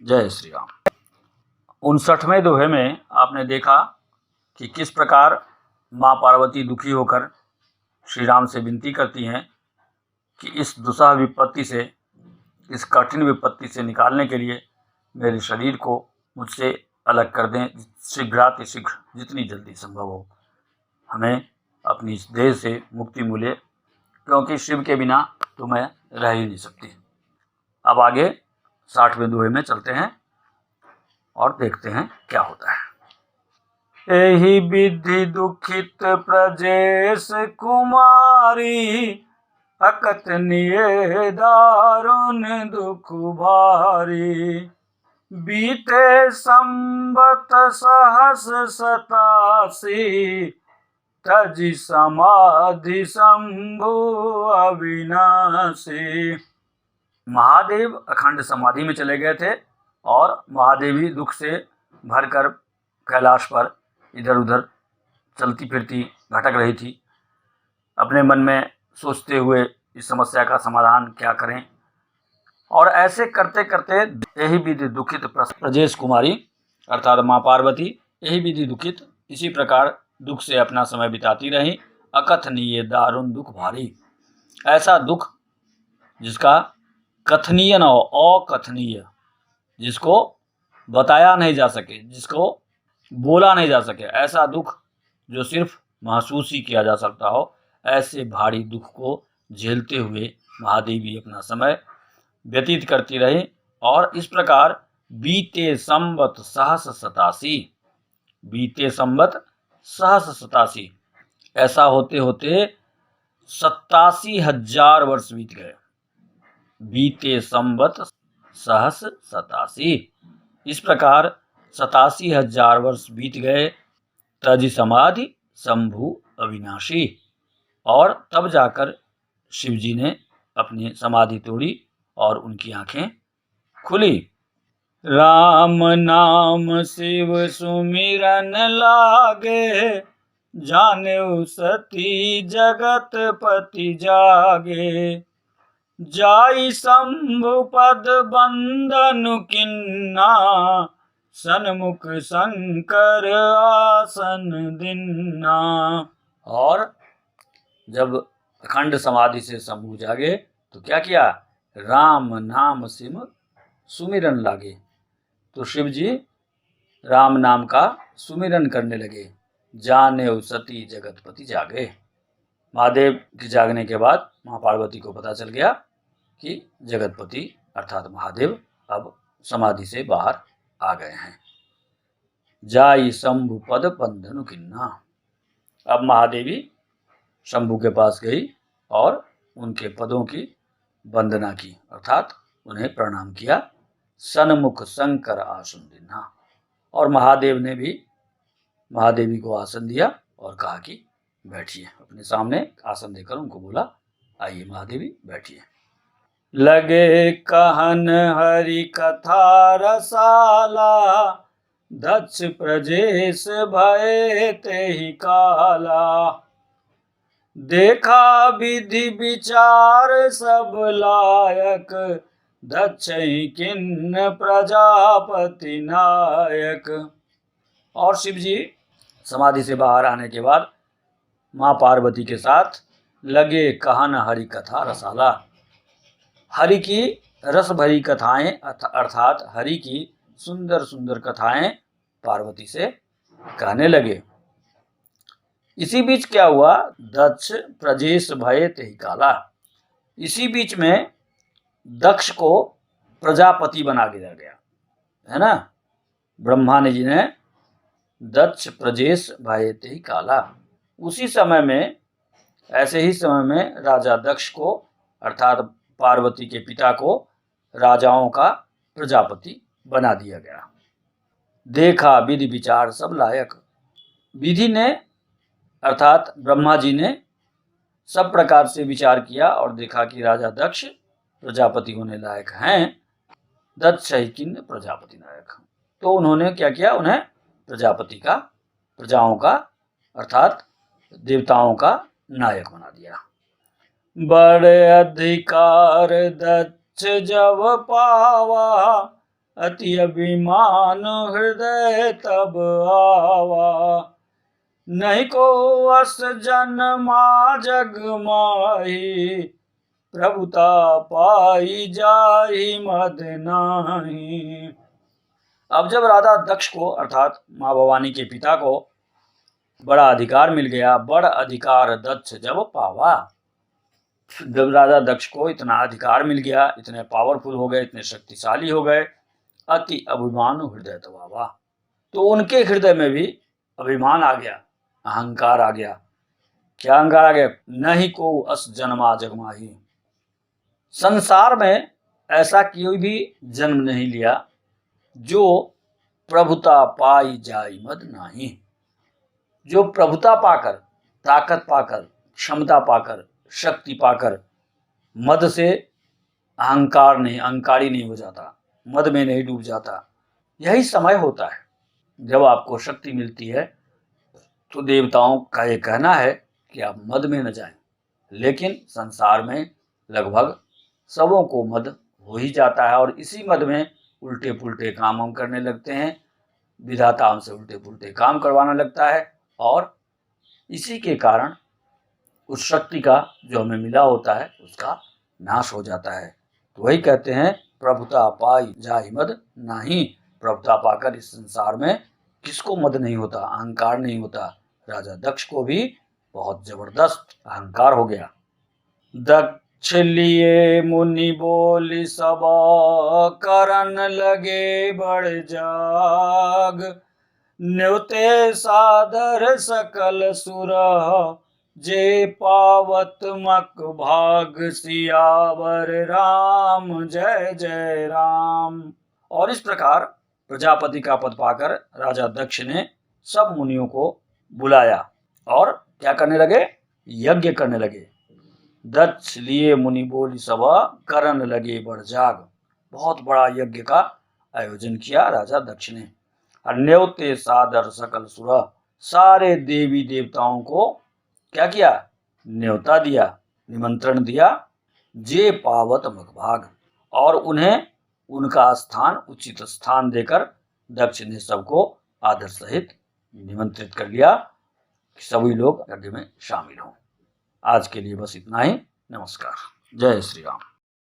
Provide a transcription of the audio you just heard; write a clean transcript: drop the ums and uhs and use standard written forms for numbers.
जय श्री राम। 59वें दोहे में आपने देखा कि किस प्रकार माँ पार्वती दुखी होकर श्री राम से विनती करती हैं कि इस दुस्सह विपत्ति से, इस कठिन विपत्ति से निकालने के लिए मेरे शरीर को मुझसे अलग कर दें, शीघ्रातिशीघ्र, जितनी जल्दी संभव हो हमें अपनी इस देह से मुक्ति मिले, क्योंकि शिव के बिना तो मैं रह ही नहीं सकती। अब आगे 60वें दोहे में चलते हैं और देखते हैं क्या होता है। एहि विधि दुखित प्रजेश कुमारी, अकथनीय दारुण दुख भारी। बीते संबत सहस 87, तजि समाधि शंभु अविनाशी। महादेव अखंड समाधि में चले गए थे और महादेवी दुख से भरकर कैलाश पर इधर उधर चलती फिरती भटक रही थी। अपने मन में सोचते हुए इस समस्या का समाधान क्या करें, और ऐसे करते करते यही विधि दुखित प्रजेश कुमारी अर्थात माँ पार्वती यही विधि दुखित इसी प्रकार दुख से अपना समय बिताती रही। अकथनीय दारुण दुख भारी, ऐसा दुख जिसका कथनीय न हो, अकथनीय, जिसको बताया नहीं जा सके, जिसको बोला नहीं जा सके, ऐसा दुख जो सिर्फ महसूस ही किया जा सकता हो, ऐसे भारी दुख को झेलते हुए महादेवी अपना समय व्यतीत करती रही। और इस प्रकार बीते संवत सहस 87, बीते संवत सहस 87, ऐसा होते होते 87,000 वर्ष बीत गए। बीते संवत सहस 87, इस प्रकार 87,000 वर्ष बीत गए। तजि समाधि शंभु अविनाशी, और तब जाकर शिवजी ने अपनी समाधि तोड़ी और उनकी आंखें खुली। राम नाम शिव सुमिरन लागे, जानेउ सती जगत पति जागे। जाई शंभु पद बंदनु किन्ना, सन्मुख शंकर आसन दिन्ना। और जब अखंड समाधि से शंभु जागे तो क्या किया? राम नाम शिव सुमिरन लागे, तो शिव जी राम नाम का सुमिरन करने लगे। जाने सती जगतपति जागे। महादेव के जागने के बाद माँ पार्वती को पता चल गया कि जगतपति अर्थात महादेव अब समाधि से बाहर आ गए हैं। जाई शंभु पद बंधनु किन्ना, अब महादेवी शंभु के पास गई और उनके पदों की वंदना की, अर्थात उन्हें प्रणाम किया। सन्मुख शंकर आसन दिन्ना, और महादेव ने भी महादेवी को आसन दिया और कहा कि बैठिए। अपने सामने आसन देकर उनको बोला, आइए महादेवी बैठिए। लगे कहन हरि कथा रसाला, दक्ष प्रजेश भय तेहि काला। देखा विधि विचार सब लायक, दक्ष किन्न प्रजापति नायक। और शिव जी समाधि से बाहर आने के बाद माँ पार्वती के साथ लगे कहन हरि कथा रसाला, हरि की रस भरी कथाएं अर्थात हरि की सुंदर सुंदर कथाएं पार्वती से कहने लगे। इसी बीच क्या हुआ? दक्ष प्रजेश भय तेहि काला, इसी बीच में दक्ष को प्रजापति बना दिया गया है ना। ब्रह्मा जी ने दक्ष प्रजेश भय तेहि काला, उसी समय में, ऐसे ही समय में राजा दक्ष को अर्थात पार्वती के पिता को राजाओं का प्रजापति बना दिया गया। देखा विधि विचार सब लायक, विधि ने अर्थात ब्रह्मा जी ने सब प्रकार से विचार किया और देखा कि राजा दक्ष प्रजापति होने लायक हैं। दक्ष किन्न प्रजापति नायक, तो उन्होंने क्या किया? उन्हें प्रजापति का, प्रजाओं का अर्थात देवताओं का नायक बना दिया। बड़े अधिकार दक्ष जब पावा, अति अभिमान हृदय तब आवा। नहीं को अस जन्मा जग माही, प्रभुता पाई जाहि मद नाही। अब जब राजा दक्ष को अर्थात माँ भवानी के पिता को बड़ा अधिकार मिल गया, बड़ अधिकार दक्ष जब पावा, जब राजा दक्ष को इतना अधिकार मिल गया, इतने पावरफुल हो गए, इतने शक्तिशाली हो गए, अति अभिमान हृदय तबावा, तो उनके हृदय में भी अभिमान आ गया, अहंकार आ गया। क्या अहंकार आ गया? नहीं को अस जन्मा जगमाही, संसार में ऐसा कोई भी जन्म नहीं लिया जो प्रभुता पाई जाई मद नाही, जो प्रभुता पाकर, ताकत पाकर, क्षमता पाकर, शक्ति पाकर मद से अहंकारी नहीं हो जाता, मद में नहीं डूब जाता। यही समय होता है जब आपको शक्ति मिलती है तो देवताओं का ये कहना है कि आप मद में न जाएं, लेकिन संसार में लगभग सबों को मद हो ही जाता है और इसी मद में उल्टे पुल्टे काम हम करने लगते हैं, विधाता हमसे उल्टे पुल्टे काम करवाना लगता है और इसी के कारण उस शक्ति का जो हमें मिला होता है उसका नाश हो जाता है। तो वही कहते हैं प्रभुता पाई जाहि मद नाही, प्रभुता पाकर इस संसार में किसको मद नहीं होता, अहंकार नहीं होता। राजा दक्ष को भी बहुत जबरदस्त अहंकार हो गया। दक्ष लिए मुनि बोली सब, करन लगे बड़ जाग, न्योते सादर सकल सुर, जे पावत मक भाग, सियावर राम जय जय राम। और इस प्रकार प्रजापति का पद पाकर राजा दक्ष ने सब मुनियों को बुलाया और क्या करने लगे? यज्ञ करने लगे। दक्ष लिए मुनि बोली सभा, करन लगे बड़ जाग, बहुत बड़ा यज्ञ का आयोजन किया राजा दक्ष ने। न्योते सादर सकल सुर, सारे देवी देवताओं को क्या किया? न्योता दिया, निमंत्रण दिया। जे पावत मगभाग, और उन्हें उनका स्थान, उचित स्थान देकर दक्ष ने सबको आदर सहित निमंत्रित कर लिया कि सभी लोग यज्ञ में शामिल हों। आज के लिए बस इतना ही। नमस्कार। जय श्री राम।